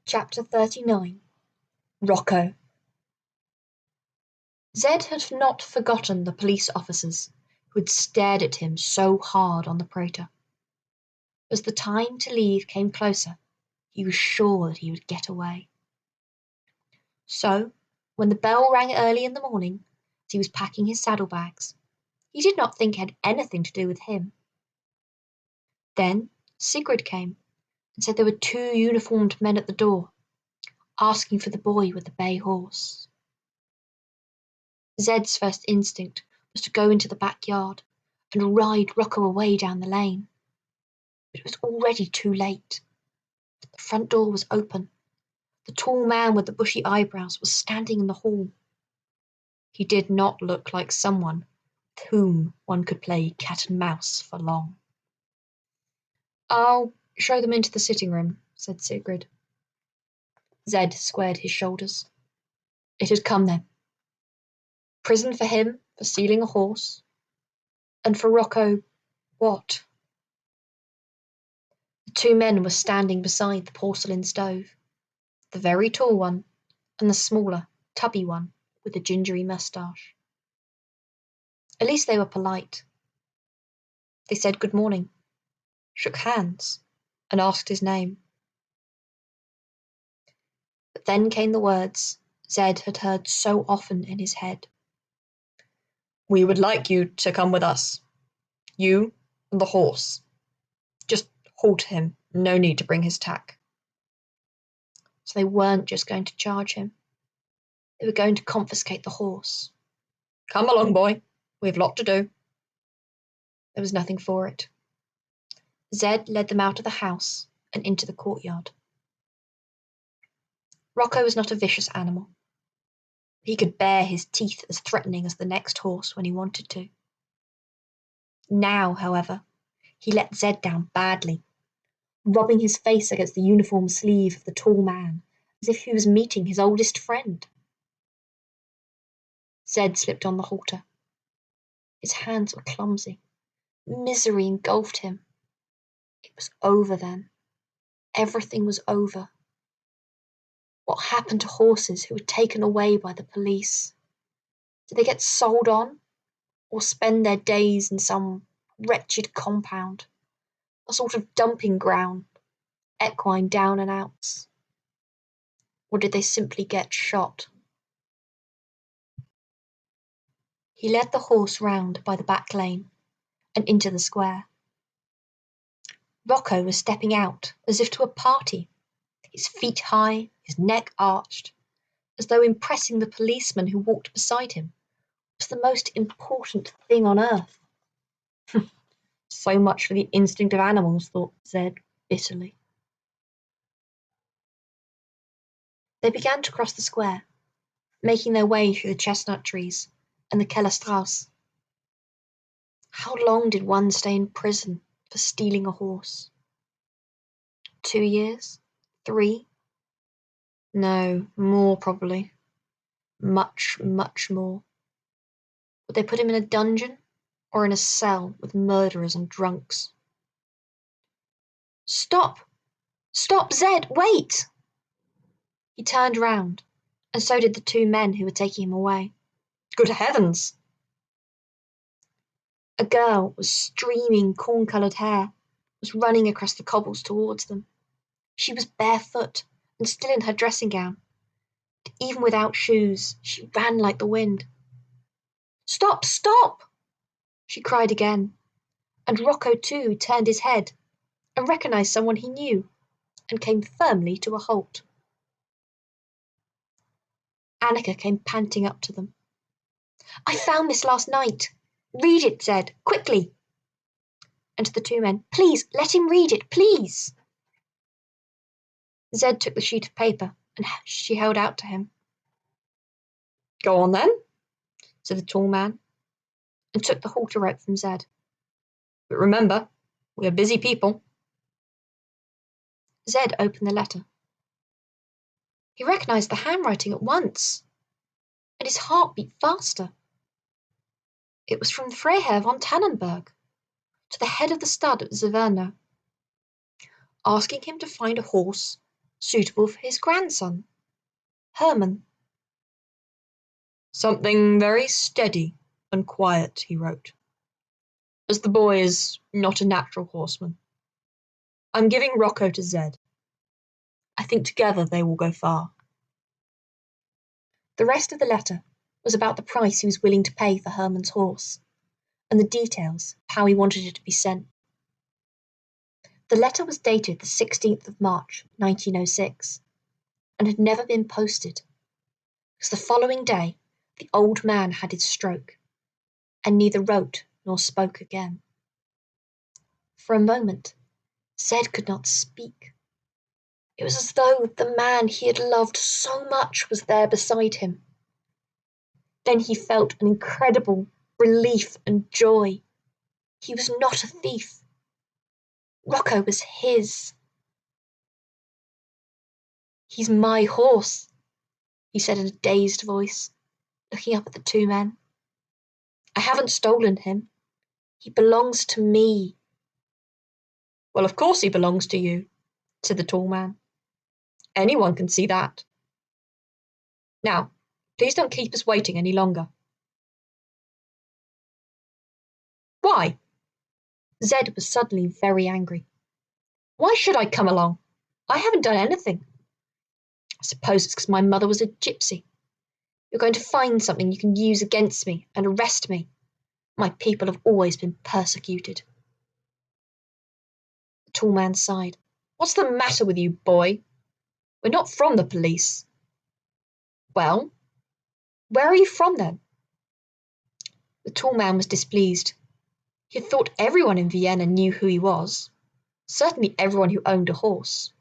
Chapter 39. Rocco. Zed had not forgotten the police officers who had stared at him so hard on the Prater. As the time to leave came closer, he was sure that he would get away. So, when the bell rang early in the morning, as he was packing his saddlebags, he did not think it had anything to do with him. Then Sigrid came and said there were 2 uniformed men at the door, asking for the boy with the bay horse. Zed's first instinct was to go into the backyard and ride Rocco away down the lane. But it was already too late. The front door was open. The tall man with the bushy eyebrows was standing in the hall. He did not look like someone with whom one could play cat and mouse for long. "I'll show them into the sitting room," said Sigrid. Zed squared his shoulders. It had come then. Prison for him for stealing a horse, and for Rocco, what? The 2 men were standing beside the porcelain stove, the very tall one and the smaller, tubby one with a gingery moustache. At least they were polite. They said good morning, shook hands, and asked his name. But then came the words Zed had heard so often in his head. "We would like you to come with us. You and the horse. Just halt him, no need to bring his tack." So they weren't just going to charge him. They were going to confiscate the horse. "Come along, boy. We have a lot to do." There was nothing for it. Zed led them out of the house and into the courtyard. Rocco was not a vicious animal. He could bare his teeth as threatening as the next horse when he wanted to. Now, however, he let Zed down badly, rubbing his face against the uniform sleeve of the tall man as if he was meeting his oldest friend. Zed slipped on the halter. His hands were clumsy. Misery engulfed him. It was over then. Everything was over. What happened to horses who were taken away by the police? Did they get sold on, or spend their days in some wretched compound, a sort of dumping ground, equine down and outs? Or did they simply get shot? He led the horse round by the back lane and into the square. Rocco was stepping out as if to a party, his feet high, his neck arched, as though impressing the policeman who walked beside him was the most important thing on earth. So much for the instinct of animals, thought Zed bitterly. They began to cross the square, making their way through the chestnut trees and the Kellerstrasse. How long did one stay in prison for stealing a horse? 2 years? 3? No, more probably. Much, much more. Would they put him in a dungeon or in a cell with murderers and drunks? "Stop! Stop, Zed! Wait!" He turned round, and so did the 2 men who were taking him away. Good heavens! A girl with streaming corn-coloured hair was running across the cobbles towards them. She was barefoot and still in her dressing gown. But even without shoes, she ran like the wind. "Stop! Stop!" she cried again, and Rocco too turned his head and recognised someone he knew and came firmly to a halt. Annika came panting up to them. "I found this last night. Read it, Zed, quickly." And to the 2 men, "Please, let him read it, please." Zed took the sheet of paper and she held out to him. "Go on then," said the tall man, and took the halter rope from Zed. "But remember, we are busy people." Zed opened the letter. He recognised the handwriting at once, and his heart beat faster. It was from Freiherr von Tannenberg, to the head of the stud at Zaverno, asking him to find a horse suitable for his grandson, Herman. Something very steady and quiet, he wrote, as the boy is not a natural horseman. I'm giving Rocco to Zed. I think together they will go far. The rest of the letter was about the price he was willing to pay for Herman's horse, and the details of how he wanted it to be sent. The letter was dated the 16th of March, 1906, and had never been posted, because the following day the old man had his stroke, and neither wrote nor spoke again. For a moment, Zed could not speak. It was as though the man he had loved so much was there beside him. Then he felt an incredible relief and joy. He was not a thief. Rocco was his. He's my horse, he said in a dazed voice, looking up at the two men. I haven't stolen him. He belongs to me. Well, of course he belongs to you, said the tall man. Anyone can see that. Now, please don't keep us waiting any longer. Why? Zed was suddenly very angry. Why should I come along? I haven't done anything. I suppose it's because my mother was a gypsy. You're going to find something you can use against me and arrest me. My people have always been persecuted. The tall man sighed. What's the matter with you, boy? We're not from the police. Well, where are you from then? The tall man was displeased. He had thought everyone in Vienna knew who he was. Certainly everyone who owned a horse.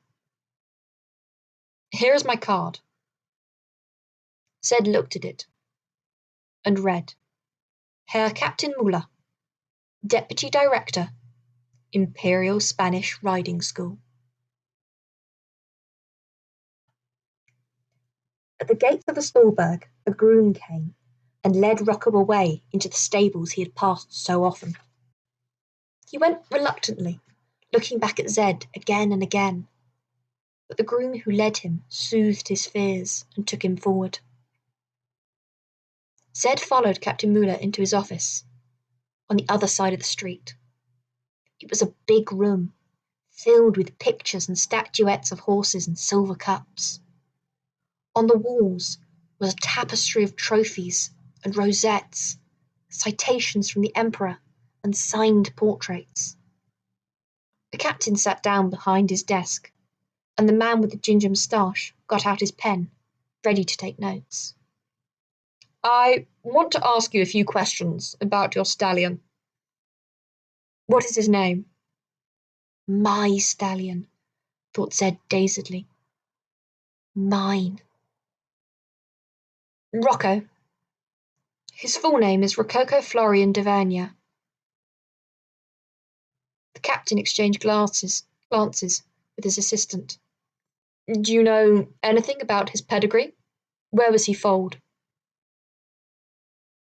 Here is my card. Zed looked at it and read, Herr Captain Müller, Deputy Director, Imperial Spanish Riding School. At the gates of the Stallburg, a groom came and led Rocco away into the stables he had passed so often. He went reluctantly, looking back at Zed again and again, but the groom who led him soothed his fears and took him forward. Zed followed Captain Müller into his office, on the other side of the street. It was a big room, filled with pictures and statuettes of horses and silver cups. On the walls was a tapestry of trophies and rosettes, citations from the emperor, and signed portraits. The captain sat down behind his desk, and the man with the ginger moustache got out his pen, ready to take notes. I want to ask you a few questions about your stallion. What is his name? My stallion, thought Zed dazedly. Mine. Rocco. His full name is Rocco Florian d'Auvergne. The captain exchanged glances with his assistant. Do you know anything about his pedigree? Where was he foaled?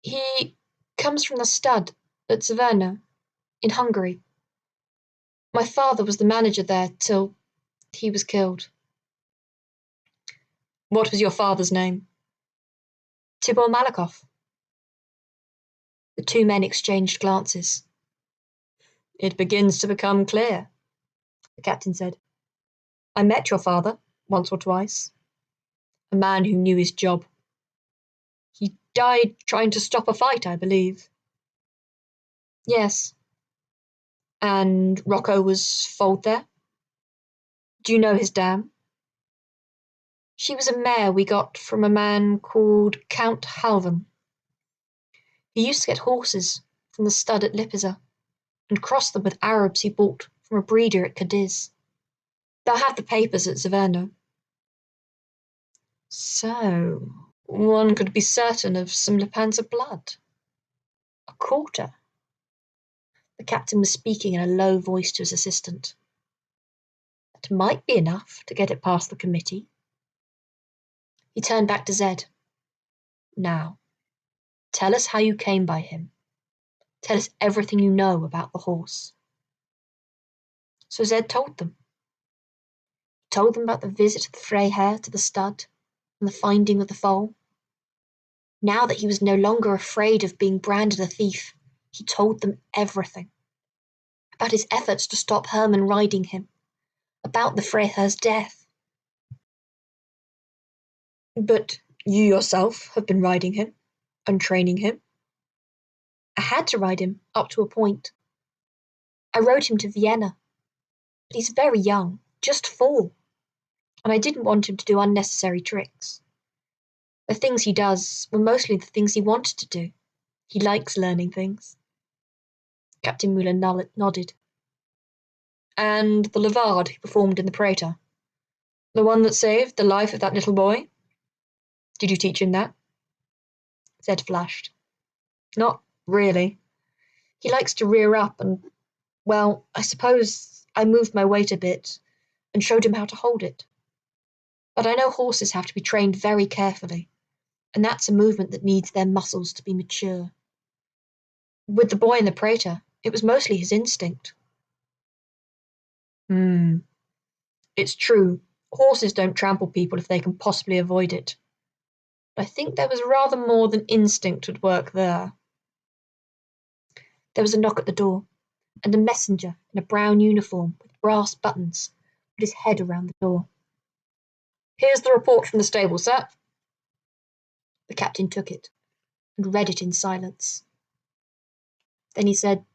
He comes from the stud at Saverno, in Hungary. My father was the manager there till he was killed. What was your father's name? Tibor Malakoff. The two men exchanged glances. It begins to become clear, the captain said. I met your father once or twice. A man who knew his job. He died trying to stop a fight, I believe. Yes. And Rocco was foaled there? Do you know his dam? She was a mare we got from a man called Count Halvan. He used to get horses from the stud at Lipiza and cross them with Arabs he bought from a breeder at Cadiz. They'll have the papers at Saverno. So, one could be certain of some Lipanza blood. A quarter. The captain was speaking in a low voice to his assistant. That might be enough to get it past the committee. He turned back to Zed. Now, tell us how you came by him. Tell us everything you know about the horse. So Zed told them. Told them about the visit of the Freiherr to the stud and the finding of the foal. Now that he was no longer afraid of being branded a thief, he told them everything. About his efforts to stop Hermann riding him, about the Freiherr's death. But you yourself have been riding him and training him. I had to ride him up to a point. I rode him to Vienna, but he's very young, just 4, and I didn't want him to do unnecessary tricks. The things he does were mostly the things he wanted to do. He likes learning things. Captain Muller nodded. And the levade he performed in the Prater, the one that saved the life of that little boy? Did you teach him that? Zed flashed. Not really. He likes to rear up and, well, I suppose I moved my weight a bit and showed him how to hold it. But I know horses have to be trained very carefully, and that's a movement that needs their muscles to be mature. With the boy in the Prater, it was mostly his instinct. It's true, horses don't trample people if they can possibly avoid it. But I think there was rather more than instinct at work there. There was a knock at the door, and a messenger in a brown uniform with brass buttons put his head around the door. Here's the report from the stable, sir. The captain took it and read it in silence. Then he said,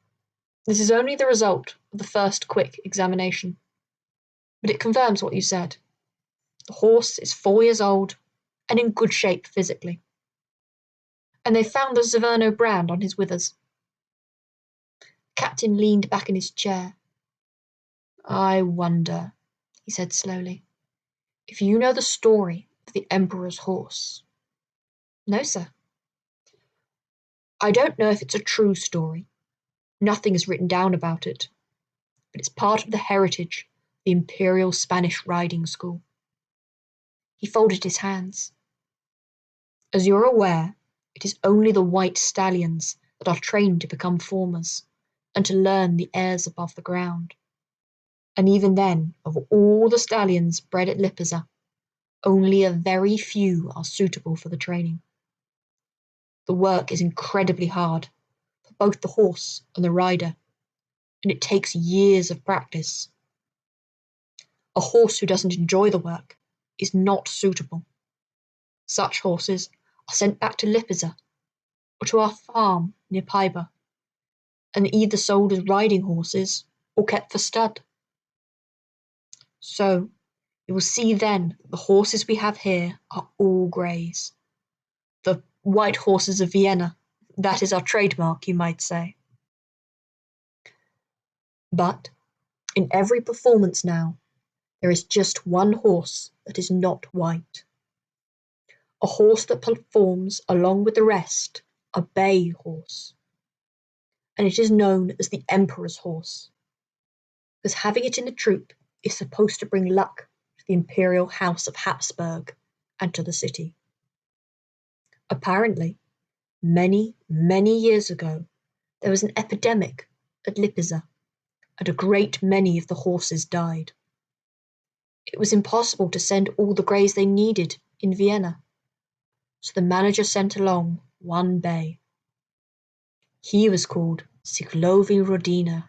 This is only the result of the first quick examination. But it confirms what you said. The horse is 4 years old and in good shape physically. And they found the Zaverno brand on his withers. The captain leaned back in his chair. I wonder, he said slowly, if you know the story of the Emperor's horse. No, sir. I don't know if it's a true story. Nothing is written down about it. But it's part of the heritage of the Imperial Spanish Riding School. He folded his hands. As you're aware, it is only the white stallions that are trained to become formers and to learn the airs above the ground. And even then, of all the stallions bred at Lipizza, only a very few are suitable for the training. The work is incredibly hard for both the horse and the rider, and it takes years of practice. A horse who doesn't enjoy the work is not suitable. Such horses are sent back to Lipizza or to our farm near Piber, and either sold as riding horses or kept for stud. So you will see then that the horses we have here are all greys. The white horses of Vienna, that is our trademark, you might say. But in every performance now, there is just one horse that is not white. A horse that performs along with the rest, a bay horse. And it is known as the Emperor's horse, because having it in the troop is supposed to bring luck to the Imperial House of Habsburg and to the city. Apparently, many, many years ago, there was an epidemic at Lipizza, and a great many of the horses died. It was impossible to send all the greys they needed in Vienna, so the manager sent along one bay. He was called Siglovi Rodina.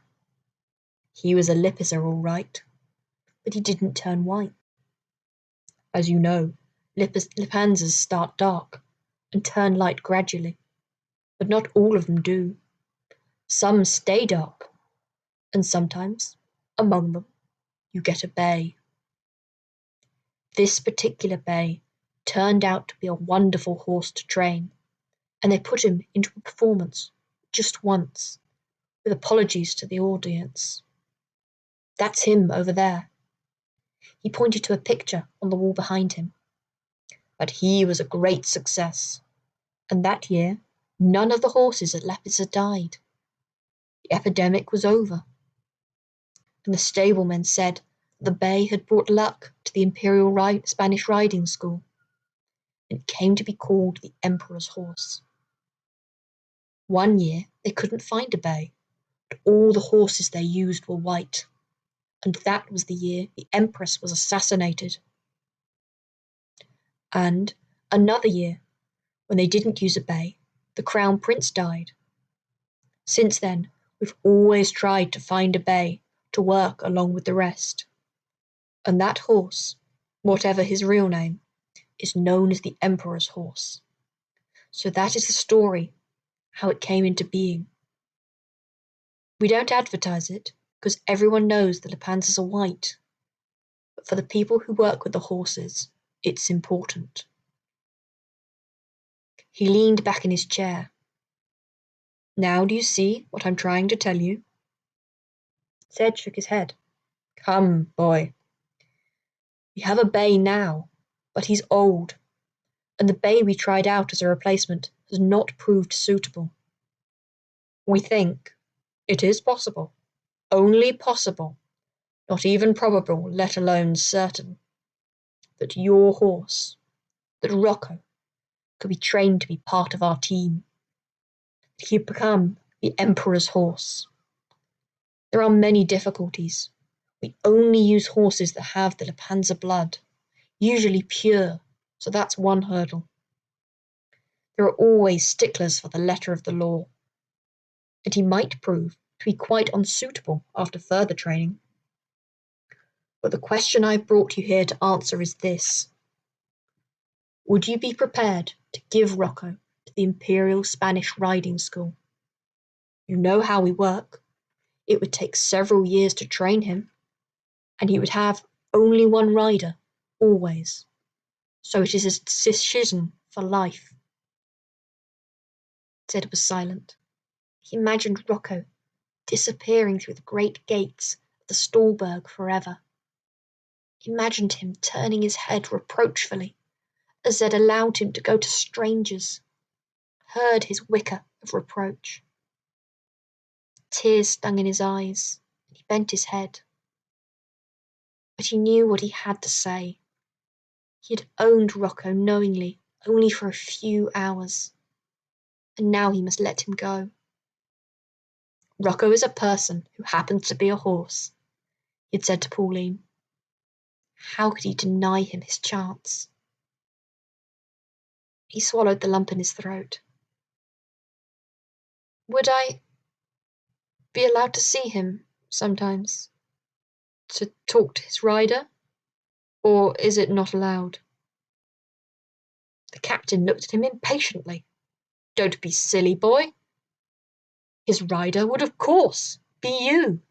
He was a Lipizza all right, but he didn't turn white. As you know, Lipanzas start dark and turn light gradually, but not all of them do. Some stay dark, and sometimes, among them, you get a bay. This particular bay turned out to be a wonderful horse to train, and they put him into a performance just once, with apologies to the audience. That's him over there. He pointed to a picture on the wall behind him. But he was a great success, and that year none of the horses at Lipizza died. The epidemic was over, and the stablemen said that the bay had brought luck to the Imperial Spanish Riding School, and it came to be called the Emperor's horse. One year they couldn't find a bay, but all the horses they used were white, and that was the year the Empress was assassinated. And another year, when they didn't use a bay, the Crown Prince died. Since then, we've always tried to find a bay to work along with the rest. And that horse, whatever his real name, is known as the Emperor's horse. So that is the story, how it came into being. We don't advertise it, because everyone knows the Lepanzas are white. But for the people who work with the horses, it's important. He leaned back in his chair. Now do you see what I'm trying to tell you? Zed shook his head. Come, boy. We have a bay now, but he's old, and the bay we tried out as a replacement has not proved suitable. We think it is possible, only possible, not even probable, let alone certain, that your horse, that Rocco, could be trained to be part of our team, that he'd become the Emperor's horse. There are many difficulties. We only use horses that have the Lepanza blood, usually pure, so that's one hurdle. There are always sticklers for the letter of the law, and he might prove to be quite unsuitable after further training. But the question I've brought you here to answer is this. Would you be prepared to give Rocco to the Imperial Spanish Riding School? You know how we work. It would take several years to train him, and he would have only one rider, always. So it is a decision for life. Zed was silent. He imagined Rocco disappearing through the great gates of the Stallburg forever. He imagined him turning his head reproachfully as Zed allowed him to go to strangers, heard his wicker of reproach. Tears stung in his eyes, and he bent his head. But he knew what he had to say. He had owned Rocco knowingly only for a few hours, and now he must let him go. Rocco is a person who happens to be a horse, he had said to Pauline. How could he deny him his chance? He swallowed the lump in his throat. Would I be allowed to see him sometimes? To talk to his rider? Or is it not allowed? The captain looked at him impatiently. Don't be silly, boy. His rider would, of course, be you.